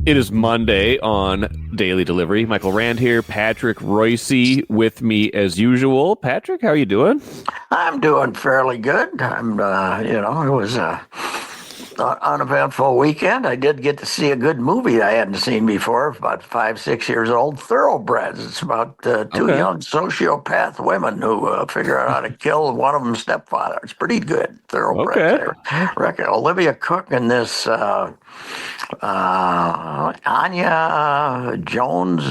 It is Monday on Daily Delivery. Michael Rand here, Patrick Reusse with me as usual. Patrick, how are you doing? I'm doing fairly good. It was an uneventful weekend. I did get to see a good movie I hadn't seen before, about 5, 6 years old, Thoroughbreds. It's about two Okay. young sociopath women who figure out how to kill one of them's stepfather. It's pretty good, Thoroughbreds. Okay. I reckon Olivia Cook and this Anya Jones.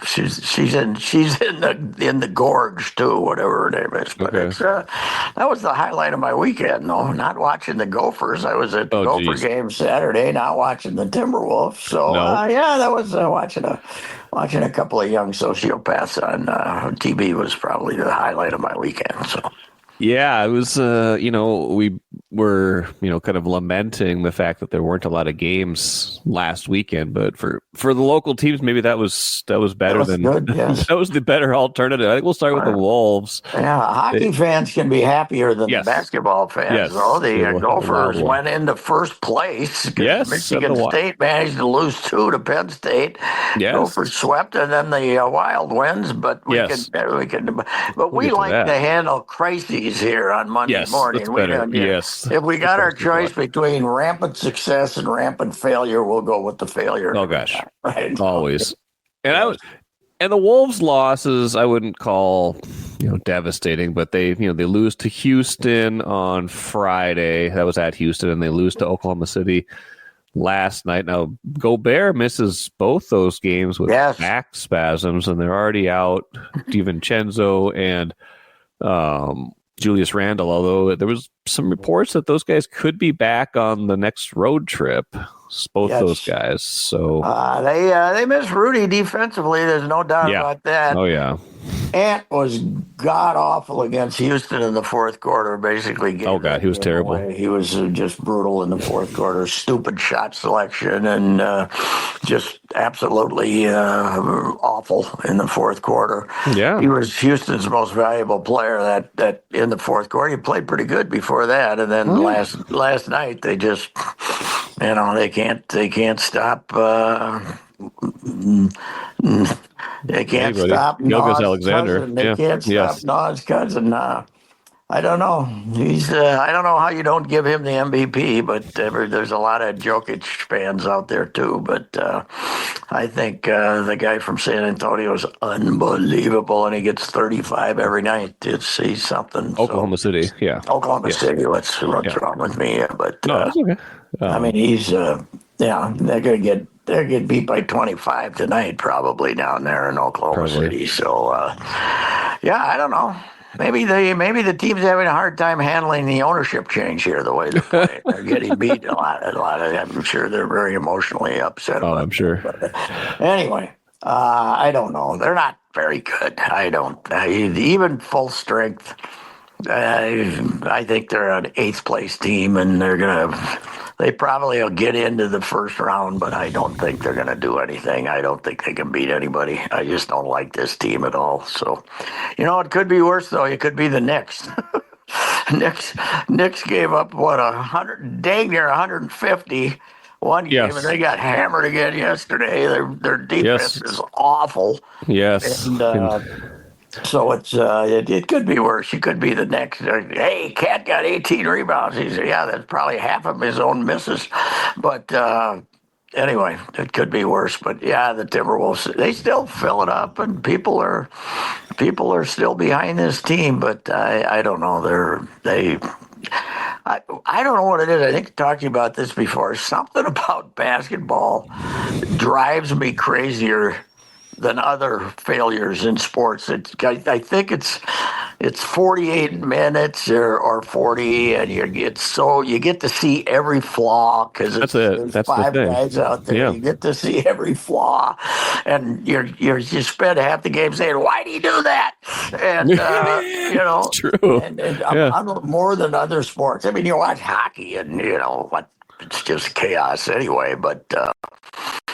She's in the gorge too, whatever her name is. But Okay. it's that was the highlight of my weekend. No, not watching the Gophers. I was at the Oh, Gopher geez. game Saturday, not watching the Timberwolves. So No. yeah, that was watching a couple of young sociopaths on TV was probably the highlight of my weekend. So. Yeah, it was, we were, kind of lamenting the fact that there weren't a lot of games last weekend, but for the local teams, maybe that was better That was good, yes. that was the better alternative. I think we'll start with the Wolves. Yeah, hockey fans can be happier than the Yes. basketball fans. Yes. Though They the will have a Gophers wild one. went into first place because Yes, Michigan and the State managed to lose 2 to Penn State. Yes. Gophers swept, and then the Wild wins. But we Yes. we get to like that. to handle crises here on Monday Yes, morning. that's better. We, Yes. If we got our That's better. choice between rampant success and rampant failure, we'll go with the failure. Oh gosh, Right? always. And the Wolves' losses I wouldn't call devastating, but they lose to Houston on Friday. That was at Houston, and they lose to Oklahoma City last night. Now Gobert misses both those games with Yes. back spasms, and they're already out DiVincenzo and Julius Randle, although there was some reports that those guys could be back on the next road trip. Both Yes. those guys. So they miss Rudy defensively. There's no doubt Yeah. about that. oh yeah. Ant was god awful against Houston in the fourth quarter. Basically, gave Oh, God, that he was game terrible. away. He was just brutal in the fourth quarter. Stupid shot selection and just absolutely awful in the fourth quarter. Yeah. He was Houston's most valuable player that in the fourth quarter. He played pretty good before that, and then last night they just they can't stop. They can't Anybody. stop Gilgeous Nas' Alexander. cousin. They Yeah. can't stop Yes. Nas' cousin. I don't know. He's. I don't know how you don't give him the MVP, but there's a lot of Jokic fans out there too. But I think the guy from San Antonio is unbelievable, and he gets 35 every night. He's something. Oklahoma City. Yeah. Oklahoma City. What's Yeah. wrong with me? But No, that's okay. I mean, he's. They're gonna get beat by 25 tonight, probably down there in Oklahoma City. So, I don't know. Maybe the team's having a hard time handling the ownership change here. The way they're playing, they're getting beat a lot. I'm sure they're very emotionally upset. Oh, about I'm sure. it. But, anyway, I don't know. They're not very good. Even full strength. I think they're an 8th place team, and they probably will get into the first round, but I don't think they're going to do anything. I don't think they can beat anybody. I just don't like this team at all. So, it could be worse though. It could be the Knicks. Knicks gave up 100, dang near 150 one game, Yes. and they got hammered again yesterday. Their defense is awful. Yes. And so it could be worse. It could be the next. Hey, Cat got 18 rebounds. He said, yeah, that's probably half of his own misses. But anyway, it could be worse. But yeah, the Timberwolves, they still fill it up, and people are still behind this team. But I don't know. I don't know what it is. I think I talked to you about this before. Something about basketball drives me crazier than other failures in sports. I think it's 48 minutes or 40, and you get to see every flaw because there's That's 5 the thing. guys out there. Yeah. You get to see every flaw, and you spend half the game saying, "Why do you do that?" And It's true. And I'm more than other sports. I mean, you watch hockey, and it's just chaos anyway. But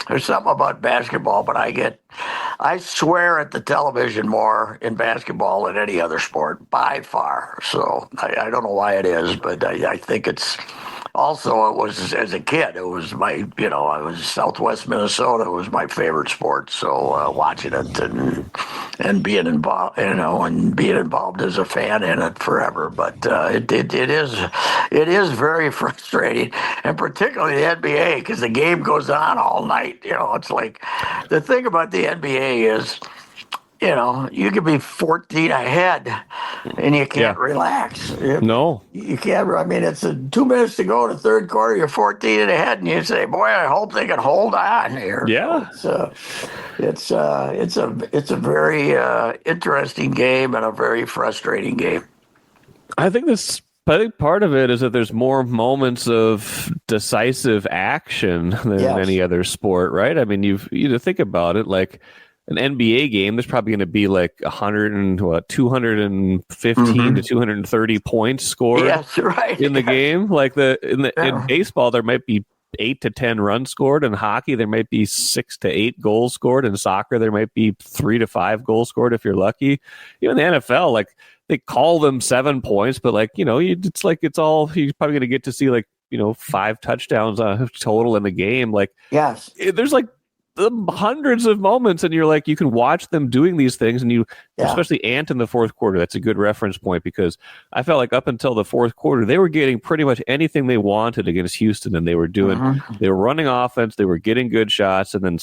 there's something about basketball, but I swear at the television more in basketball than any other sport by far. So I don't know why it is, but I think it's also it was as a kid. It was my, I was Southwest Minnesota was my favorite sport. So watching it and being involved, and being involved as a fan in it forever. But it is very frustrating, and particularly the NBA because the game goes on all night. It's like the thing about the NBA is. You could be 14 ahead and you can't relax. No. You can't. I mean, it's 2 minutes to go in the third quarter. You're 14 ahead, and you say, "Boy, I hope they can hold on here." Yeah. So it's a very interesting game and a very frustrating game. I think part of it is that there's more moments of decisive action than any other sport, right? I mean, you think about it, like an NBA game, there's probably going to be like 215 to 230 points scored in the game. Like in baseball, there might be 8 to 10 runs scored. In hockey, there might be 6 to 8 goals scored. In soccer, there might be 3 to 5 goals scored if you're lucky. Even the NFL, like they call them 7 points, but like, it's like you're probably going to get to see like, 5 touchdowns total in the game. Like, there's like hundreds of moments, and you're like, you can watch them doing these things, and especially Ant in the fourth quarter. That's a good reference point because I felt like up until the fourth quarter, they were getting pretty much anything they wanted against Houston, and they were they were running offense, they were getting good shots, and then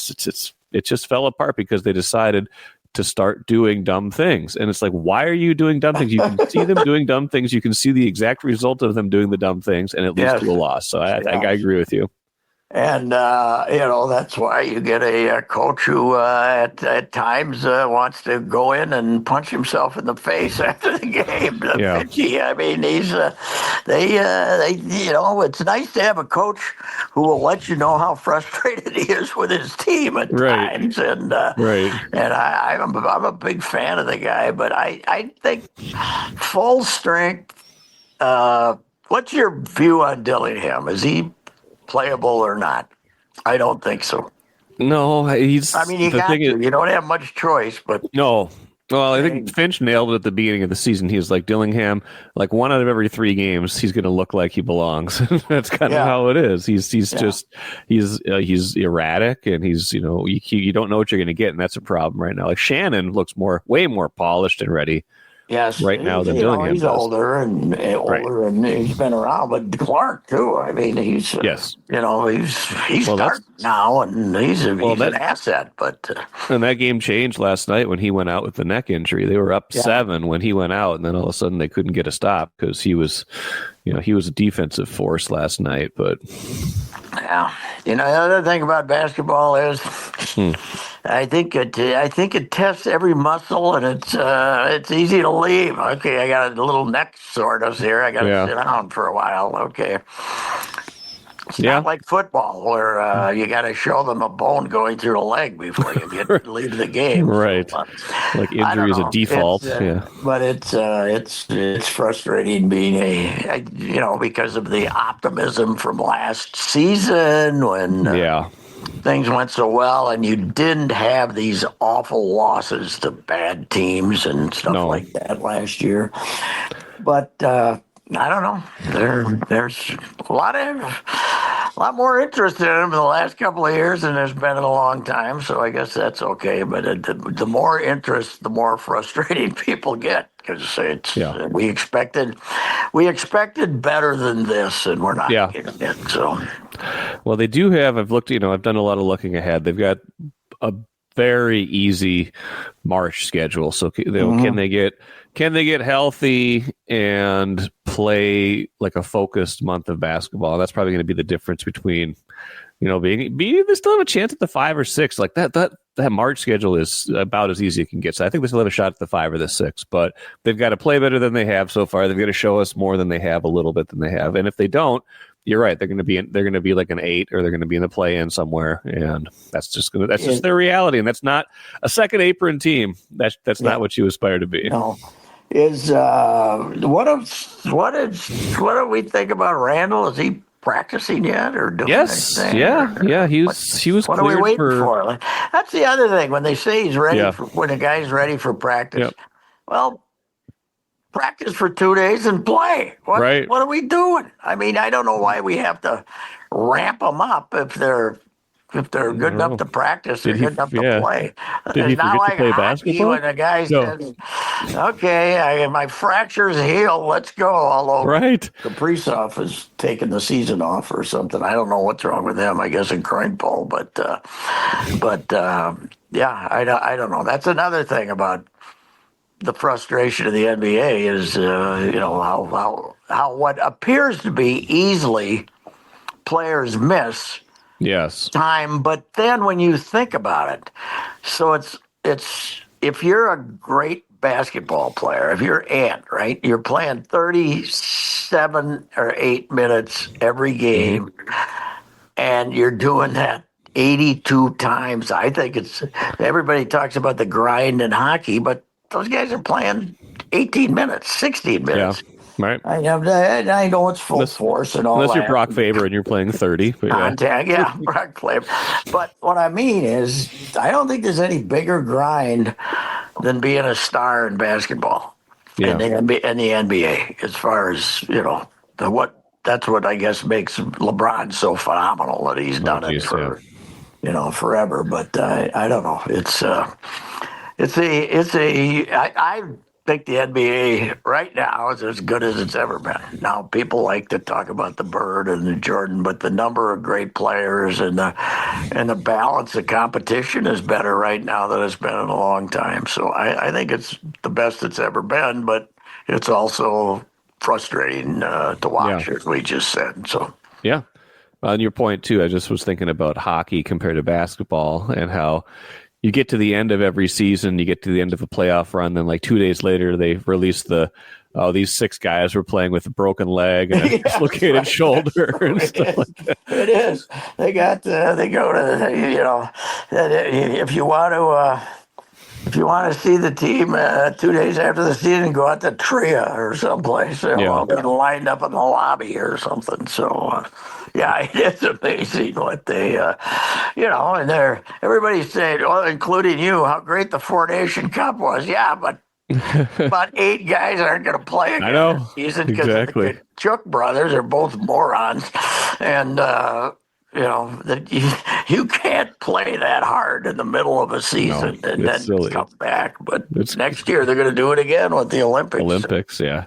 it just fell apart because they decided to start doing dumb things. And it's like, why are you doing dumb things? You can see them doing dumb things. You can see the exact result of them doing the dumb things, and it leads to a loss. So I agree with you. And, that's why you get a coach who at times wants to go in and punch himself in the face after the game. Pitchy. I mean, it's nice to have a coach who will let you know how frustrated he is with his team at times. And I'm a big fan of the guy, but I think full strength. What's your view on Dillingham? Is he playable or not? I don't think so. No, he's. I mean, you don't have much choice, but no. Well, I think Finch nailed it at the beginning of the season. He was like, Dillingham, like 1 out of every 3 games, he's going to look like he belongs. That's kind of how it is. He's erratic, and he's you don't know what you're going to get, and that's a problem right now. Like Shannon looks way more polished and ready. Right now than Dillingham he's does. older and he's been around, but Clark too. I mean, he's he's starting now, and he's an asset. But and that game changed last night when he went out with the neck injury. They were up 7 when he went out, and then all of a sudden they couldn't get a stop because he was a defensive force last night. But the other thing about basketball is. I think it tests every muscle, and it's easy to leave. Okay, I got a little neck soreness here. I got to sit down for a while. Okay, it's not like football where you got to show them a bone going through a leg before you leave the game. Right, so, like injury is a default. But it's frustrating being because of the optimism from last season when things went so well, and you didn't have these awful losses to bad teams and stuff like that last year. But I don't know. There's a lot more interest in him in the last couple of years than there's been in a long time. So I guess that's okay. But the more interest, the more frustrating people get because we expected better than this, and we're not getting it. So. Well, they do have. I've looked. I've done a lot of looking ahead. They've got a very easy March schedule. So can they get healthy and play like a focused month of basketball? That's probably going to be the difference between being they still have a chance at the 5 or 6. Like that March schedule is about as easy as it can get. So I think they still have a shot at the 5 or the 6. But they've got to play better than they have so far. They've got to show us more than they have, a little bit than they have. And if they don't. You're right. They're going to be like an 8, or they're going to be in the play-in somewhere, and that's just their reality. And that's not a second apron team. That's not what you aspire to be. No. What do we think about Randall? Is he practicing yet or doing anything? Yeah. He was. What are we waiting for? Like, that's the other thing when they say he's ready when a guy's ready for practice. Well. practice for 2 days and play. What Right. are we doing? I mean, I don't know why we have to ramp them up if they're good enough to practice or Did he? good enough to Yeah. play. Did he It's not forget to like play hockey basketball? when a guy No. says, "Okay, my fracture's healed. Let's go." Although Right. Kaprizov is taking the season off or something. I don't know what's wrong with him. I guess a groin pull, but yeah, I don't know. That's another thing about the frustration of the NBA is how what appears to be easily players miss Yes. time, but then when you think about it, so it's if you're a great basketball player, if you're Ant, right, you're playing 37 or 8 minutes every game, and you're doing that 82 times. I think it's everybody talks about the grind in hockey, but those guys are playing 18 minutes, 16 Yeah. minutes. Right. I know it's full force and all Unless that. you're Brock Faber and you're playing 30. But yeah. Contact, yeah, Brock Faber. But what I mean is, I don't think there's any bigger grind than being a star in basketball Yeah. and the NBA. As far as that's what I guess makes LeBron so phenomenal that he's done it for forever. But I don't know. I think the NBA right now is as good as it's ever been. Now, people like to talk about the Bird and the Jordan, but the number of great players and the balance of competition is better right now than it's been in a long time. So I think it's the best it's ever been, but it's also frustrating to watch, as we just said. So yeah. On your point, too, I just was thinking about hockey compared to basketball and how you get to the end of every season, you get to the end of a playoff run, then like 2 days later, they release these 6 guys were playing with a broken leg and a dislocated shoulder and stuff like that. It is. They go to, if you want to see the team 2 days after the season, go out to Tria or someplace. They're lined up in the lobby or something. So, yeah, it is amazing what they, and everybody's saying, including you, how great the Four Nation Cup was. Yeah, but about 8 guys aren't going to play again this season because the Chook brothers are both morons, and that you can't play that hard in the middle of a season and then come back. But next year they're going to do it again with the Olympics. Yeah.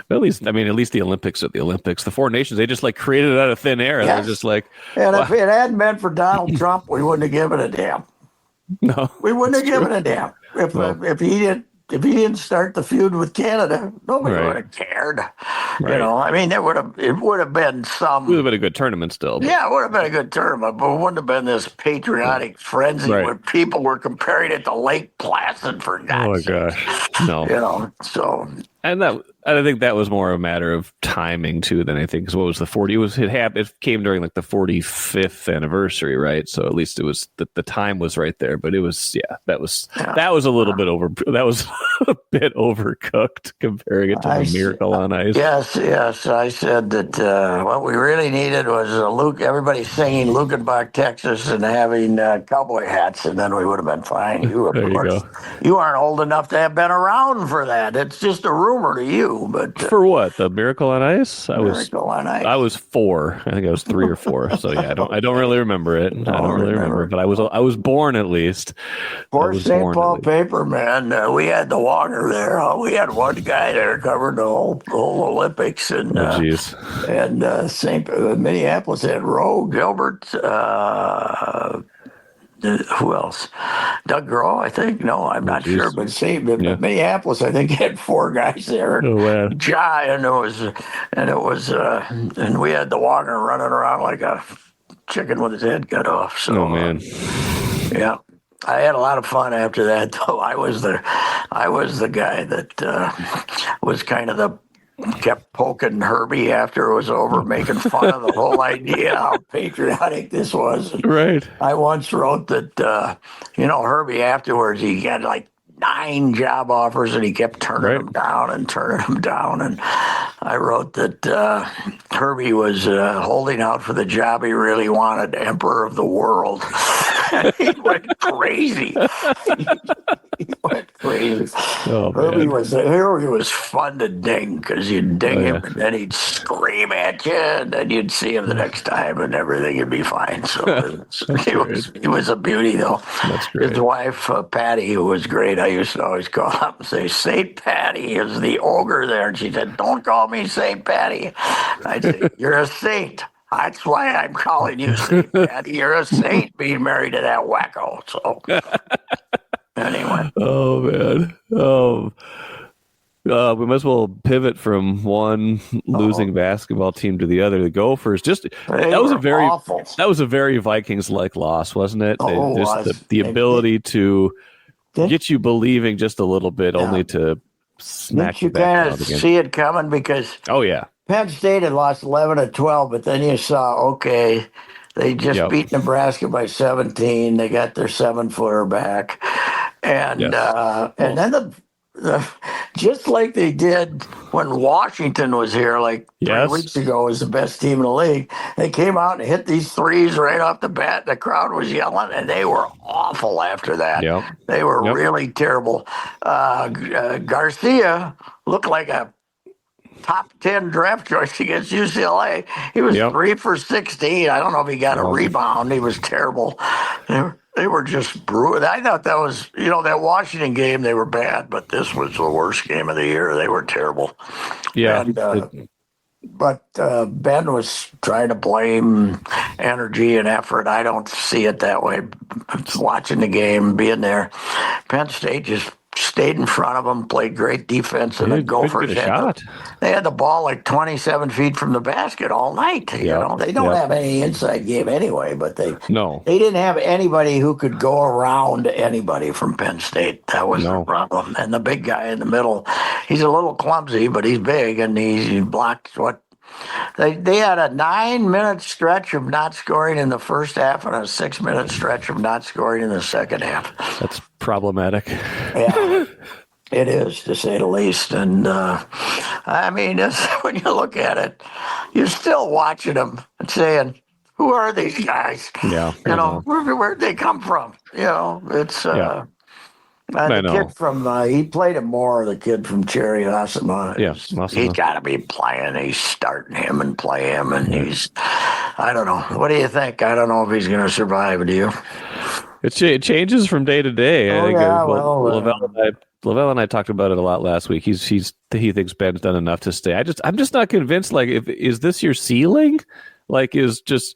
At least the Olympics are the Olympics. The Four Nations, they just like created it out of thin air. Yes. They're just like, and if it hadn't been for Donald Trump, we wouldn't have given a damn. No, we wouldn't have given a damn if he didn't start the feud with Canada. Nobody would have cared. Right. I mean, it would have been It would have been a good tournament still. Yeah, it would have been a good tournament, but it wouldn't have been this patriotic frenzy where people were comparing it to Lake Placid for God's sake. Oh my gosh, no. So. And I think that was more a matter of timing too than anything. Because what was the 40? It came during like the 45th anniversary, right? So at least it was the time was right there. But it was that was a little bit over. That was a bit overcooked comparing it to the Miracle on Ice. Yes. I said that what we really needed was everybody singing Lukenbach, Texas, and having cowboy hats, and then we would have been fine. You aren't old enough to have been around for that. It's just a rumor to you, but for what, the Miracle on Ice? I was 4. I think I was 3 or 4. So yeah, I don't really remember it. I don't really remember, but I was born at least. For St. Paul paper, man, we had the water there. We had one guy there covering the whole Olympics, and Minneapolis had Roe Gilbert. Who else? Doug Groh, I think. No, I'm not sure. But Minneapolis, I think, had 4 guys there. Oh wow! And we had the Wagner running around like a chicken with his head cut off. So, man. Yeah, I had a lot of fun after that. Though I was the guy that was kind of kept poking Herbie after it was over, making fun of the whole idea how patriotic this was. Right. I once wrote that, Herbie afterwards, he got like 9 job offers and he kept turning them down. And I wrote that Herbie was holding out for the job he really wanted, Emperor of the World. He went crazy. He went crazy. Oh, Herbie man. was fun to ding because you'd ding Oh, him yeah. and then he'd scream at you and then you'd see him the next time and everything would be fine. So That's great. he was a beauty though. That's His great. wife Patty, who was great, I used to always call up and say Saint Patty is the ogre there, and she said, "Don't call me Saint Patty." I'd say, "You're a saint. That's why I'm calling you Saint Patty. You're a saint being married to that wacko." So anyway. Oh, man. We might as well pivot from one losing basketball team to the other. The Gophers They that was were awful. that was a very Vikings-like loss, wasn't it? Oh, it was. The ability to Didn't- get you believing just a little bit, Yeah. only to smack Didn't you you back kind down of again. see it coming? Because Oh, yeah. Penn State had lost 11-12, but then you saw, okay, they just Yep. beat Nebraska by 17. They got their 7-footer back, and Yes. and then the just like they did when Washington was here, like 3 Yes. weeks ago, was the best team in the league. They came out and hit these threes right off the bat. The crowd was yelling, and they were awful after that. Yep. They were Yep. really terrible. Garcia looked like a top 10 draft choice against UCLA. He was Yep. 3 for 16. I don't know if he got a Awesome. rebound. He was terrible. They were just brutal. I thought that was, that Washington game, they were bad, but this was the worst game of the year. They were terrible. Yeah. And, but Ben was trying to blame energy and effort. I don't see it that way. Watching the game, being there, Penn State just stayed in front of them, played great defense, and the Couldn't Gophers get a shot. they had the ball like 27 feet from the basket all night. They don't have any inside game anyway, but they didn't have anybody who could go around anybody from Penn State. That was the problem. And the big guy in the middle, he's a little clumsy, but he's big, and he blocked what. They had a 9-minute stretch of not scoring in the first half and a 6-minute stretch of not scoring in the second half. That's problematic. Yeah, it is, to say the least. And I mean, when you look at it, you're still watching them and saying, "Who are these guys? Yeah, where'd they come from?" It's. I know. Kid from he played him more. The kid from Cherry Osama. Yeah, he's got to be playing. He's starting him and play him, and he's. I don't know. What do you think? I don't know if he's going to survive. Do you? It changes from day to day. I think Lavelle and I talked about it a lot last week. He thinks Ben's done enough to stay. I'm just not convinced. Like, is this your ceiling? Like, is this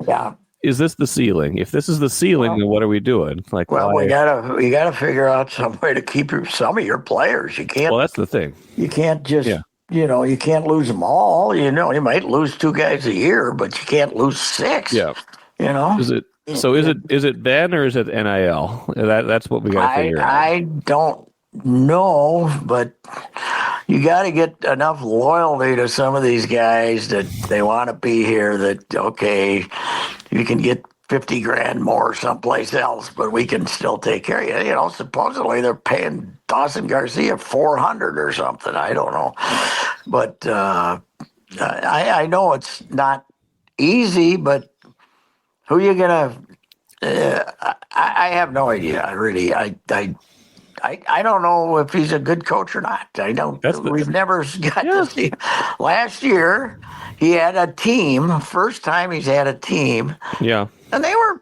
the ceiling? If this is the ceiling, then what are we doing? Like, we gotta figure out some way to keep some of your players. You can't. Well, that's the thing. You can't just. You can't lose them all. You might lose 2 guys a year, but you can't lose 6. Yeah. Is it Ben or is it NIL? That's what we got to figure out. I don't know, but you got to get enough loyalty to some of these guys that they want to be here. That okay, you can get $50,000 more someplace else, but we can still take care of you. Supposedly they're paying Dawson Garcia $400 or something. I don't know, but I know it's not easy. But who are you gonna? I have no idea. I don't know if he's a good coach or not. We've never got to see. Last year, he had a team. First time he's had a team. Yeah. And they were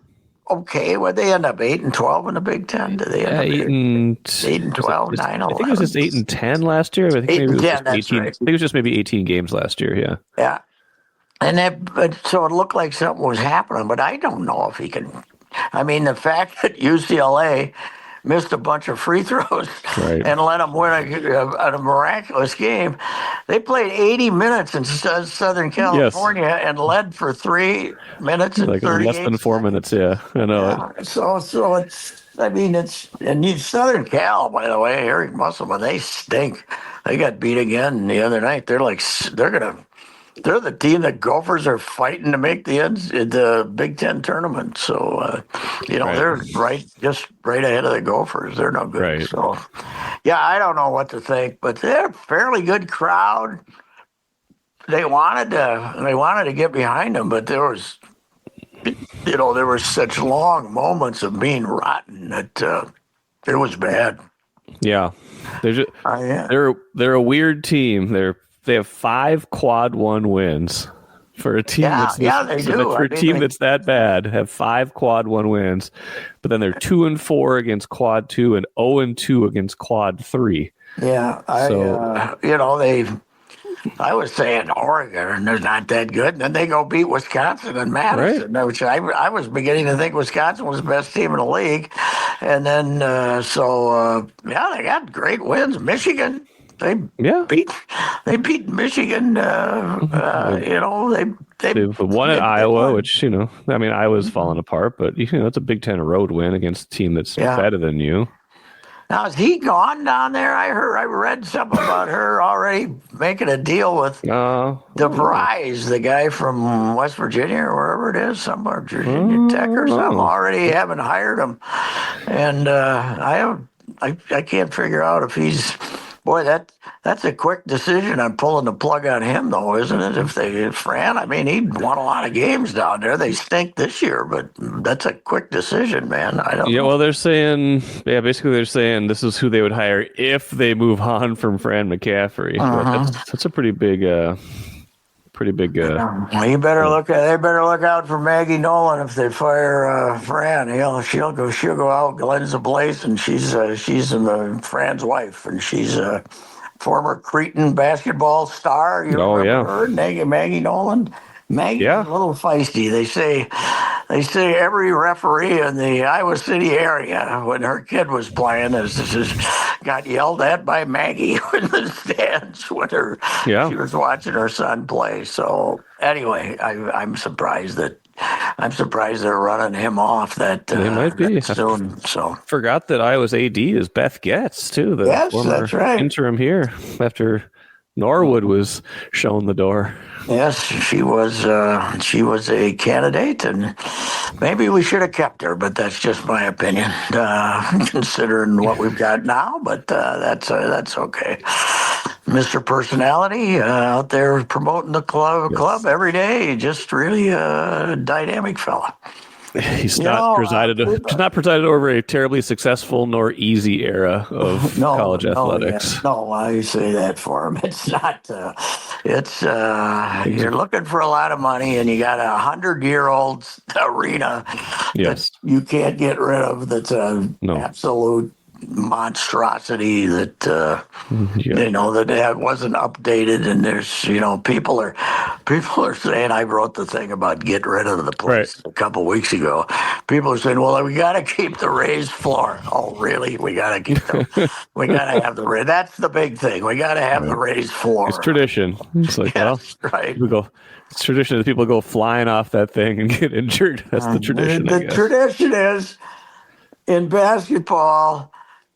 okay. Would they end up 8-12 in the Big Ten? Did they end up 8-12, 9-11? I think it was just 8-10 last year. I think 8-10. That's right. I think it was just maybe 18 games last year. Yeah. Yeah. And so it looked like something was happening, but I don't know if he can. I mean, the fact that UCLA missed a bunch of free throws and let them win a miraculous game. They played 80 minutes in Southern California and led for 3 minutes and 38 less than 4 minutes. Yeah, I know. Yeah. So it's. I mean, Southern Cal, by the way, Eric Musselman, they stink. They got beat again the other night. They're the team that Gophers are fighting to make the Big Ten tournament. So, they're just right ahead of the Gophers. They're no good. Right. So, I don't know what to think, but they're a fairly good crowd. They wanted to get behind them, but there was there were such long moments of being rotten that it was bad. Yeah, they're just, Yeah. they're a weird team. They have 5 quad one wins for a team Yeah, they do. for a team that's that bad. Have 5 quad one wins, but then they're 2-4 against quad 2 and 0-2 against quad 3. Yeah, I was saying Oregon, and they're not that good. And then they go beat Wisconsin and Madison, which I was beginning to think Wisconsin was the best team in the league. And then, they got great wins. Michigan, they beat Michigan. They won at Iowa, which, Iowa's falling apart, but, it's a Big Ten road win against a team that's better than you. Now, is he gone down there? I read something about her already making a deal with DeVries, the guy from West Virginia or wherever it is, somewhere, Virginia Tech or something. Already haven't hired him, and I can't figure out if he's. Boy, that's a quick decision on pulling the plug on him, though, isn't it? If Fran, he won a lot of games down there. They stink this year, but that's a quick decision, man. I don't. Yeah, well, they're saying, basically they're saying this is who they would hire if they move on from Fran McCaffrey. That's a pretty big. They better look out for Maggie Nolan if they fire Fran. She'll go out. Glenn's a Blaze, and she's Fran's wife, and she's a former Cretan basketball star. You remember her, Maggie Nolan. Maggie's a little feisty. They say every referee in the Iowa City area, when her kid was playing, got yelled at by Maggie in the stands when she was watching her son play. So anyway, I'm surprised they're running him off that they might be soon. So forgot that Iowa's AD is Beth Getz too. Former that's right. Interim here after Norwood was shown the door. Yes, she was a candidate, and maybe we should have kept her, but that's just my opinion, considering what we've got now. But that's okay. Mr. Personality out there promoting the club every day, just really a dynamic fella. He's not presided over a terribly successful nor easy era of college athletics. No, I say that for him. It's not. You're looking for a lot of money, and you got 100-year-old arena that you can't get rid of. That's an absolute monstrosity that that wasn't updated, and there's people are saying, I wrote the thing about get rid of the place a couple weeks ago. People are saying, well, we got to keep the raised floor. Oh, really? We got to have the raised. That's the big thing. We got to have the raised floor. It's tradition. It's like, right. It's tradition that people go flying off that thing and get injured. That's the tradition. The tradition is in basketball.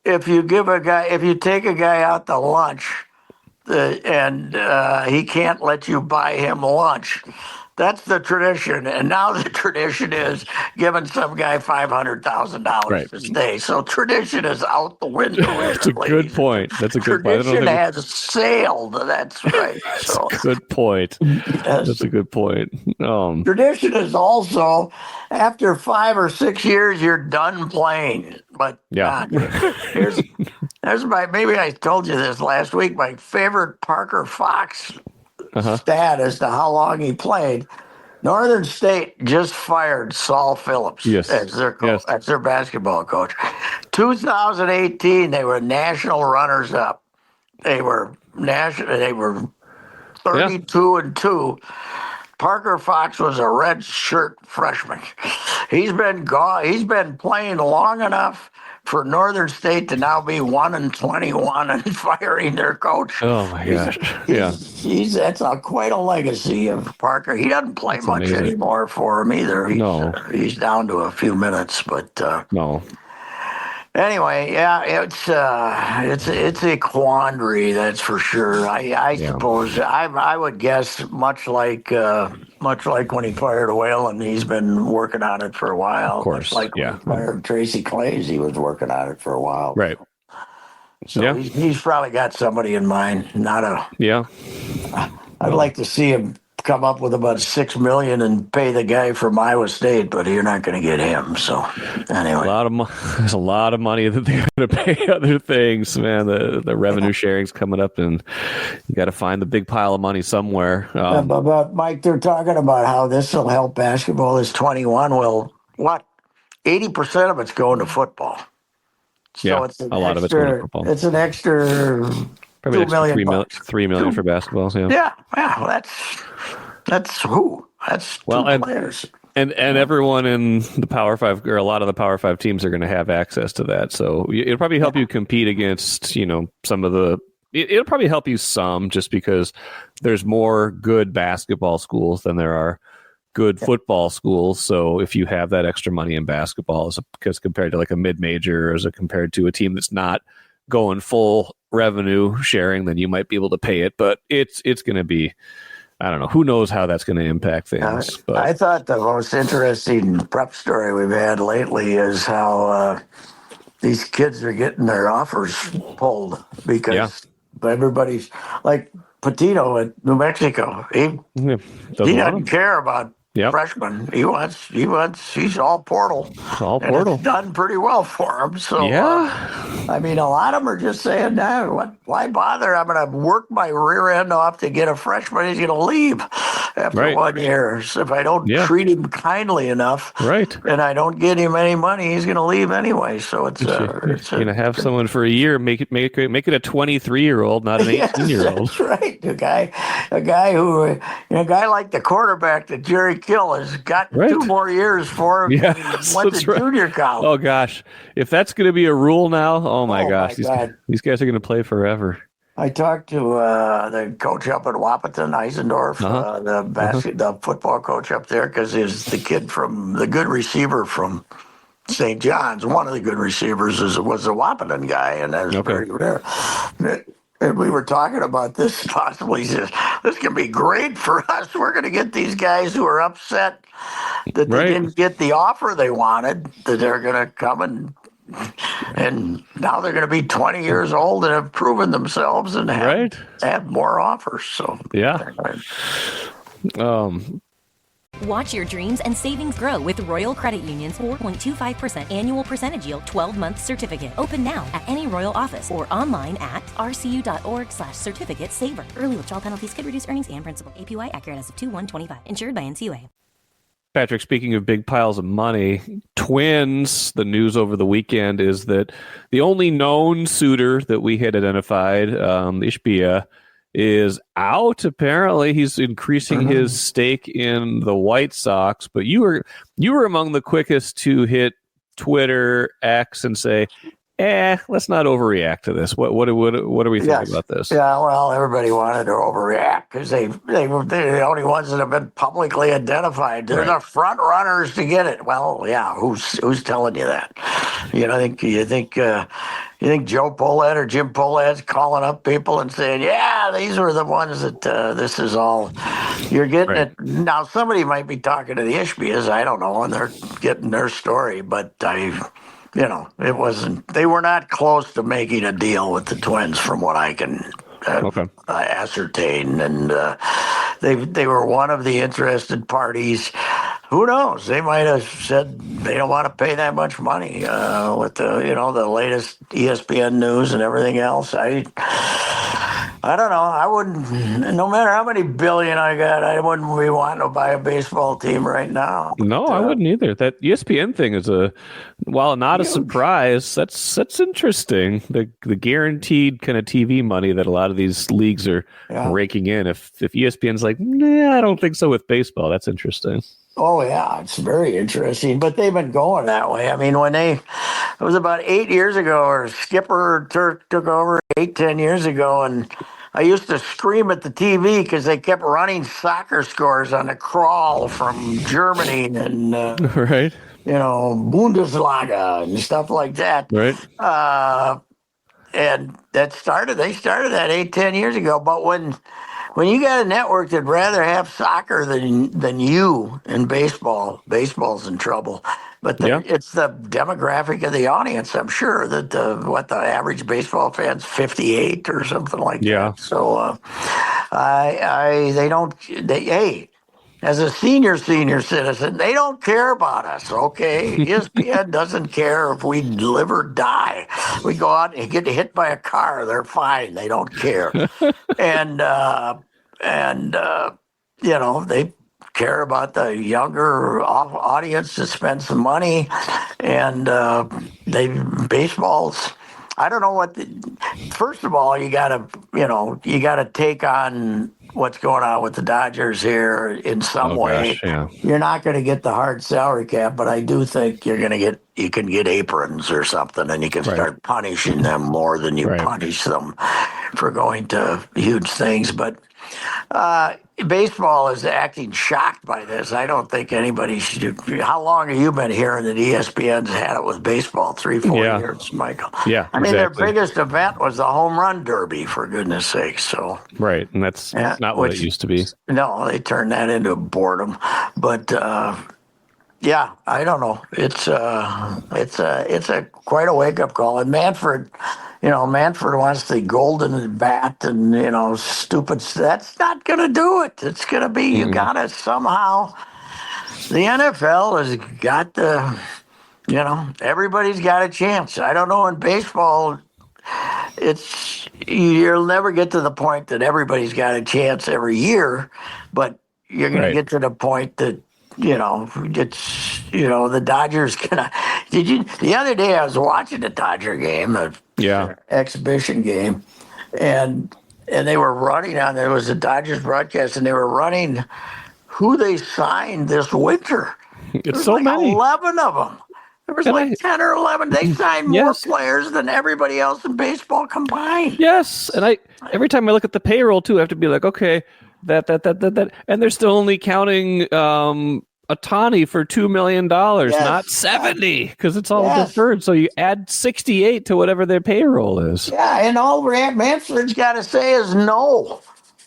If you take a guy out to lunch, and he can't let you buy him lunch, that's the tradition. And now the tradition is giving some guy $500,000 to stay. So tradition is out the window. That's a good point. Tradition has sailed. That's right. That's a good point. That's a good point. Tradition is also after 5 or 6 years you're done playing. But here's maybe I told you this last week. My favorite Parker Fox stat as to how long he played. Northern State just fired Saul Phillips as their coach, as their basketball coach. 2018, they were national runners-up. They were 32-2. Parker Fox was a red shirt freshman. He's been playing long enough for Northern State to now be 1-21 and firing their coach. Oh my gosh! That's quite a legacy of Parker. He doesn't play much anymore for him either. He's down to a few minutes, but Anyway, it's a quandary, that's for sure. I suppose I would guess much like when he fired Whalen, he's been working on it for a while. Of course, when he fired Tracy Claeys, he was working on it for a while. Right. So he's probably got somebody in mind. I'd like to see him come up with about $6 million and pay the guy from Iowa State, but you're not going to get him. So anyway, there's a lot of money that they got to pay other things, man. The revenue sharing's coming up, and you got to find the big pile of money somewhere. but Mike, they're talking about how this will help basketball. This 21 will what? 80% of it's going to football. So yeah, it's a lot of it's going to football. It's an extra probably $2 million. $3 million for basketball. Yeah. That's who? That's two players. And everyone in the Power Five, or a lot of the Power Five teams, are going to have access to that. So it'll probably help you compete against, some of the. It'll probably help you some, just because there's more good basketball schools than there are good football schools. So if you have that extra money in basketball, because compared to like a mid-major, or as compared to a team that's not going full revenue sharing, then you might be able to pay it. But it's going to be. I don't know. Who knows how that's going to impact things? But I thought the most interesting prep story we've had lately is how these kids are getting their offers pulled because everybody's like Patino at New Mexico. He doesn't care about freshmen. He's all portal. It's done pretty well for him. So I mean, a lot of them are just saying, "No, why bother? I'm going to work my rear end off to get a freshman. He's going to leave after 1 year. So if I don't treat him kindly enough, and I don't get him any money, he's going to leave anyway. So it's you're going to have someone for a year, make it a 23-year-old, not an 18-year-old. That's right. A guy like the quarterback that Jerry Kill has got 2 more years for him. Went to junior college. Oh gosh, if that's going to be a rule now, oh my gosh, these guys are going to play forever. I talked to the coach up at Wahpeton, Eisendorf, the football coach up there, because he's the kid from the good receiver from St. John's. One of the good receivers was a Wahpeton guy, and that's very rare. And we were talking about this possibly. He says, this can be great for us. We're going to get these guys who are upset that they didn't get the offer they wanted, that they're going to come and now they're going to be 20 years old and have proven themselves and have more offers. So Watch your dreams and savings grow with Royal Credit Union's 4.25% annual percentage yield 12-month certificate. Open now at any Royal office or online at rcu.org/certificate saver. Early withdrawal penalties could reduce earnings and principal. APY accurate as of 2/1/25. Insured by NCUA. Patrick, speaking of big piles of money, Twins, the news over the weekend is that the only known suitor that we had identified, Ishbia, is out. Apparently, he's increasing his stake in the White Sox. But you were among the quickest to hit Twitter, X, and say, let's not overreact to this. What do we think about this? Yeah, well, everybody wanted to overreact because they're the only ones that have been publicly identified. They're the front runners to get it. Well, yeah, who's telling you that? You think Joe Pohlad or Jim Pohlad's calling up people and saying, these were the ones that this is all you're getting it. Now, somebody might be talking to the Ishbias, I don't know, and they're getting their story, but it wasn't. They were not close to making a deal with the Twins, from what I can ascertain, and they were one of the interested parties. Who knows? They might have said they don't want to pay that much money with the latest ESPN news and everything else. I don't know. I wouldn't, no matter how many billion I got, I wouldn't be wanting to buy a baseball team right now. No, I wouldn't either. That ESPN thing is while not a surprise, that's interesting. The guaranteed kind of TV money that a lot of these leagues are raking in. If ESPN's like, I don't think so with baseball, that's interesting. Oh, yeah, it's very interesting. But they've been going that way. I mean, it was about 8 years ago, or Skipper took over 10 years ago, and I used to scream at the TV because they kept running soccer scores on the crawl from Germany and Bundesliga and stuff like that. Right. And they started that 10 years ago. But when you got a network that'd rather have soccer than you in baseball, baseball's in trouble. But it's the demographic of the audience. I'm sure that the average baseball fan's 58 or something like that. So Hey, as a senior citizen, they don't care about us, okay? ESPN doesn't care if we live or die. We go out and get hit by a car, they're fine. They don't care. And, and they care about the younger audience to spend some money. And baseball's, I don't know first of all, you gotta take on what's going on with the Dodgers here in some way. Gosh, yeah. You're not going to get the hard salary cap, but I do think you can get aprons or something, and you can start punishing them more than you punish them for going to huge things. But baseball is acting shocked by this. I don't think anybody should. How long have you been hearing that ESPN's had it with baseball? 3-4 years, Michael. Yeah, I mean, their biggest event was the home run derby, for goodness sake. So and that's not what it used to be. No, they turned that into boredom. But yeah, I don't know. It's a quite a wake up call. And Manfred wants the golden bat and stupid. That's not going to do it. It's going to be you got to somehow. The NFL has got the. Everybody's got a chance. I don't know in baseball. You'll never get to the point that everybody's got a chance every year, but you're going to get to the point that the Dodgers gonna. The other day I was watching the Dodger game, exhibition game, and they were running on. There was a Dodgers broadcast, and they were running who they signed this winter. It's so many. 11 of them. There was 10 or 11. They signed more players than everybody else in baseball combined. Yes, and every time I look at the payroll too, I have to be like, okay, that, and they're still only counting Ohtani for $2 million, not 70, because it's all deferred. So you add 68 to whatever their payroll is. Yeah, and all Manfred's got to say is no.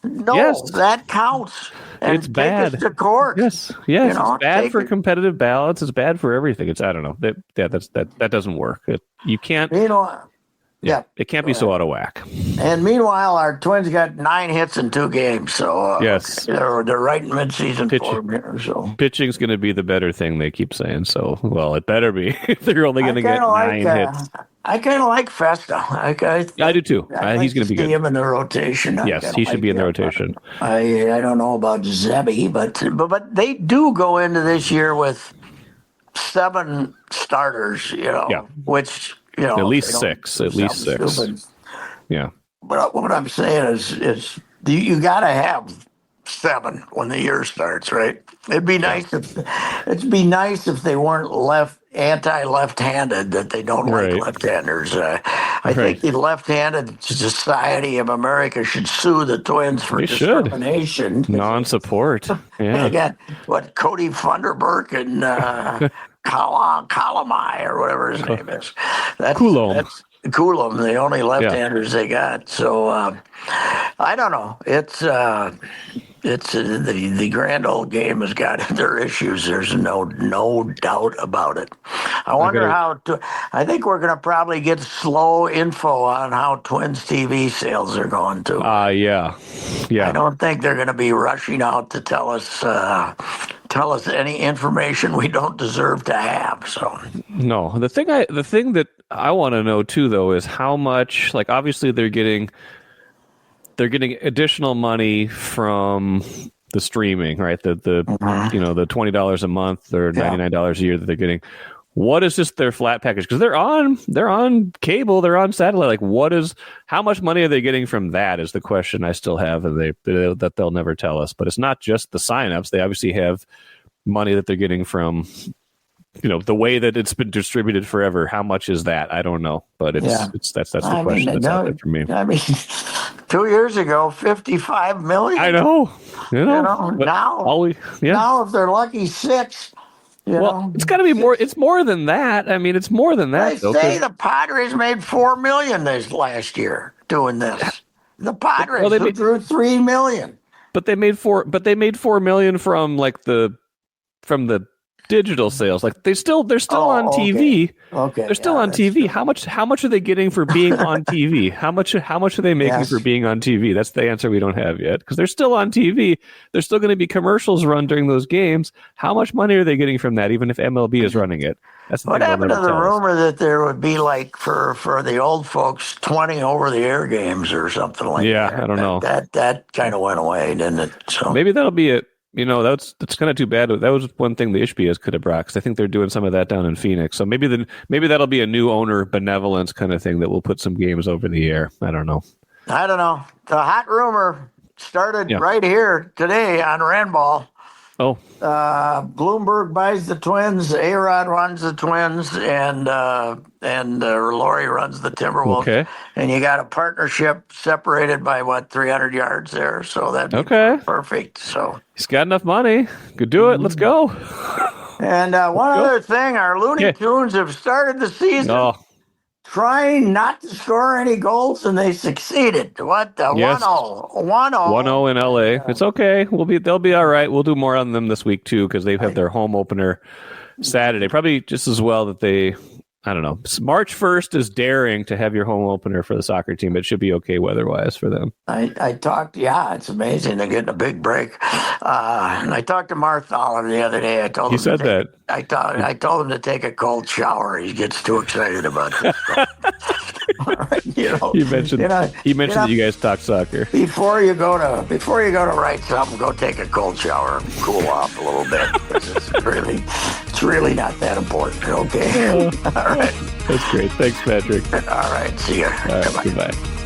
No, that counts. And it's bad. Us to court. Yes, it's bad for competitive ballots. It's bad for everything. I don't know. That doesn't work. You can't. It can't be so out of whack. And meanwhile, our Twins got 9 hits in 2 games. So they're right in midseason form here. So pitching's going to be the better thing. They keep saying so. Well, it better be if they're only going to get 9 hits. I kind of like Festa. I do too. He's going to be good. Him in the rotation. Yes, he should be in the rotation. I don't know about Zebby, but they do go into this year with 7 starters. Which. At least 6. At least 6. Stupid. Yeah. But what I'm saying is you got to have 7 when the year starts, right? It'd be nice if they weren't anti-left-handed, that they don't like left-handers. I think the Left-Handed Society of America should sue the Twins for discrimination. Non-support. Yeah. Again, Cody Funderburk and Columni or whatever his name is. That's Coulomb, the only left-handers they got. So I don't know. It's the grand old game has got their issues. There's no doubt about it. I wonder I think we're going to probably get slow info on how Twins TV sales are going too. Yeah. I don't think they're going to be rushing out to tell us any information we don't deserve to have. So no, the thing that I want to know too, though, is how much. Like, obviously, they're getting additional money from the streaming, right? The the $20 a month or $99 a year that they're getting. What is just their flat package? Because they're on cable, they're on satellite. Like, how much money are they getting from that? Is the question I still have, and that they'll never tell us. But it's not just the signups. They obviously have money that they're getting from, the way that it's been distributed forever. How much is that? I don't know. But that's the question that's out there for me. I mean, 2 years ago, $55 million. I know. Now if they're lucky, 6. It's got to be more. It's more than that. I mean, it's more than that. They say the Padres made $4 million this last year doing this. The Padres drew $3 million. But they made $4 million from the digital sales. Like they're still on TV. Okay. They're still on TV. True. How much are they getting for being on TV? How much are they making for being on TV? That's the answer we don't have yet, because they're still on TV. There's still going to be commercials run during those games. How much money are they getting from that, even if MLB is running it? That's the what happened to the rumor that there would be, like, for the old folks, 20 over-the-air games or something like that? Yeah, I don't know. That kind of went away, didn't it? So maybe that'll be it. That's kind of too bad. That was one thing the Ishbias could have brought, because I think they're doing some of that down in Phoenix. So maybe that'll be a new owner benevolence kind of thing that will put some games over the air. I don't know. The hot rumor started right here today on Randball. Oh. Bloomberg buys the Twins, A-Rod runs the Twins, and Laurie runs the Timberwolves. Okay. And you got a partnership separated by 300 yards there, so that'd be perfect. So he's got enough money. Could do it. Let's go. And other thing, our Looney Tunes have started the season trying not to score any goals, and they succeeded. 1-0. 1-0 in LA. It's okay. They'll be all right. We'll do more on them this week too, because they have their home opener Saturday. Probably just as well that they, I don't know. March 1st is daring to have your home opener for the soccer team. It should be okay weather-wise for them. It's amazing. They're getting a big break. And I talked to Marthaler the other day. I told him I told him to take a cold shower. He gets too excited about this. He mentioned that you guys talk soccer. Before you go to write something, go take a cold shower and cool off a little bit. It's really not that important. Okay. All right. That's great. Thanks, Patrick. All right. See ya. All right, goodbye.